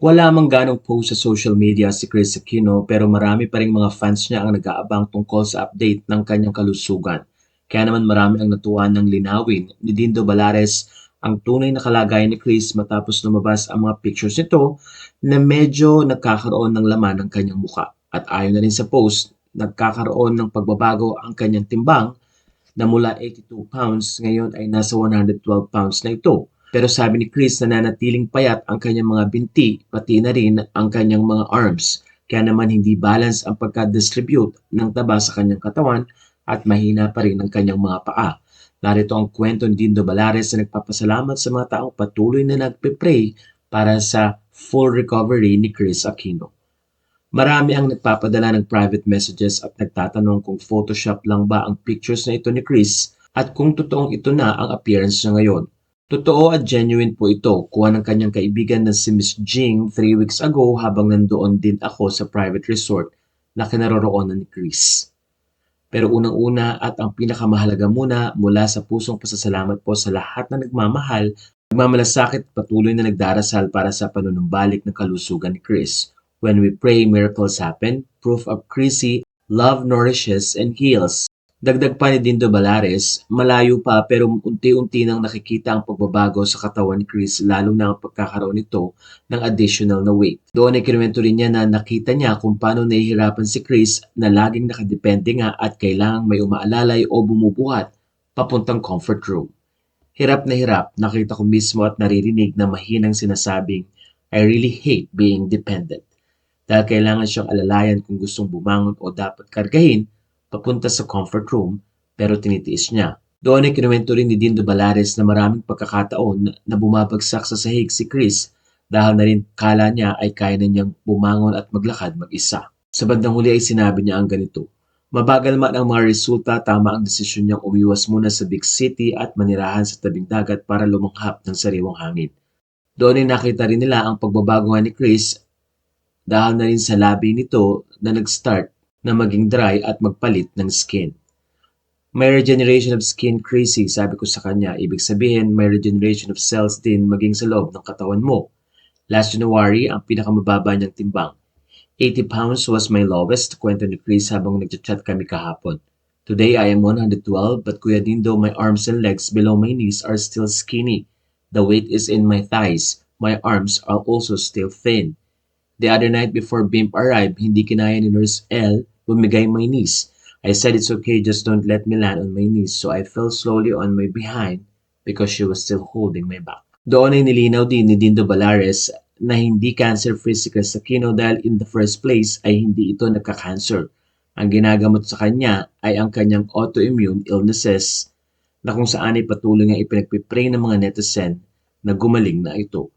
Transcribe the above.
Wala mang ganong post sa social media si Chris Aquino pero marami pa ring mga fans niya ang nag-aabang tungkol sa update ng kanyang kalusugan. Kaya naman marami ang natuwa ng linawin ni Dindo Balares ang tunay na kalagayan ni Chris matapos lumabas ang mga pictures nito na medyo nagkakaroon ng laman ng kanyang muka. At ayon na rin sa post, nagkakaroon ng pagbabago ang kanyang timbang na mula 82 pounds ngayon ay nasa 112 pounds na ito. Pero sabi ni Chris nananatiling payat ang kanyang mga binti pati na rin ang kanyang mga arms. Kaya naman hindi balance ang pagka-distribute ng taba sa kanyang katawan at mahina pa rin ang kanyang mga paa. Narito ang kwento ni Dindo Balares na nagpapasalamat sa mga taong patuloy na nagpe-pray para sa full recovery ni Chris Aquino. Marami ang nagpapadala ng private messages at nagtatanong kung Photoshop lang ba ang pictures na ito ni Chris at kung totoong ito na ang appearance niya ngayon. Totoo at genuine po ito, kuha ng kanyang kaibigan na si Miss Jing 3 weeks ago habang nandoon din ako sa private resort na kinaroroonan ni Chris. Pero unang-una at ang pinakamahalaga muna mula sa pusong pasasalamat po sa lahat na nagmamahal, nagmamalasakit at patuloy na nagdarasal para sa panunumbalik ng kalusugan ni Chris. When we pray, miracles happen. Proof of Chrissy, love nourishes and heals. Dagdag pa ni Dindo Balares, malayo pa pero unti-unti nang nakikita ang pagbabago sa katawan ni Chris lalo na ang pagkakaroon nito ng additional na weight. Doon ay kinuwento rin niya na nakita niya kung paano nahihirapan si Chris na laging nakadepende nga at kailangang may umaalalay o bumubuhat papuntang comfort room. Hirap na hirap, nakita ko mismo at naririnig na mahinang sinasabing, I really hate being dependent. Dahil kailangan siyang alalayan kung gustong bumangon o dapat kargahin papunta sa comfort room pero tinitiis niya. Doon ay kinuwento rin ni Dindo Balares na maraming pagkakataon na bumabagsak sa sahig si Chris dahil na rin kala niya ay kaya na niyang bumangon at maglakad mag-isa. Sa bandang huli ay sinabi niya ang ganito, mabagal man ang mga resulta, tama ang desisyon niyang umiwas muna sa big city at manirahan sa tabing dagat para lumanghap ng sariwang hangin. Doon ay nakita rin nila ang pagbabago nga ni Chris dahil na rin sa labi nito na nag-start na maging dry at magpalit ng skin. May regeneration of skin crazy, sabi ko sa kanya. Ibig sabihin, may regeneration of cells din maging sa loob ng katawan mo. Last January, ang pinakamababa niyang timbang. 80 pounds was my lowest, kwento ni Chris habang nag-chat kami kahapon. Today, I am 112, but Kuya Dindo, my arms and legs below my knees are still skinny. The weight is in my thighs. My arms are also still thin. The other night before Bimp arrived, hindi kinaya ni Nurse L bumigay my knees. I said it's okay, just don't let me land on my knees. So I fell slowly on my behind because she was still holding my back. Doon ay nilinaw din ni Dindo Balares na hindi cancer-free si Chris Aquino dahil in the first place ay hindi ito nagka-cancer. Ang ginagamot sa kanya ay ang kanyang autoimmune illnesses na kung saan ay patuloy nga ipinagpipray ng mga netizen na gumaling na ito.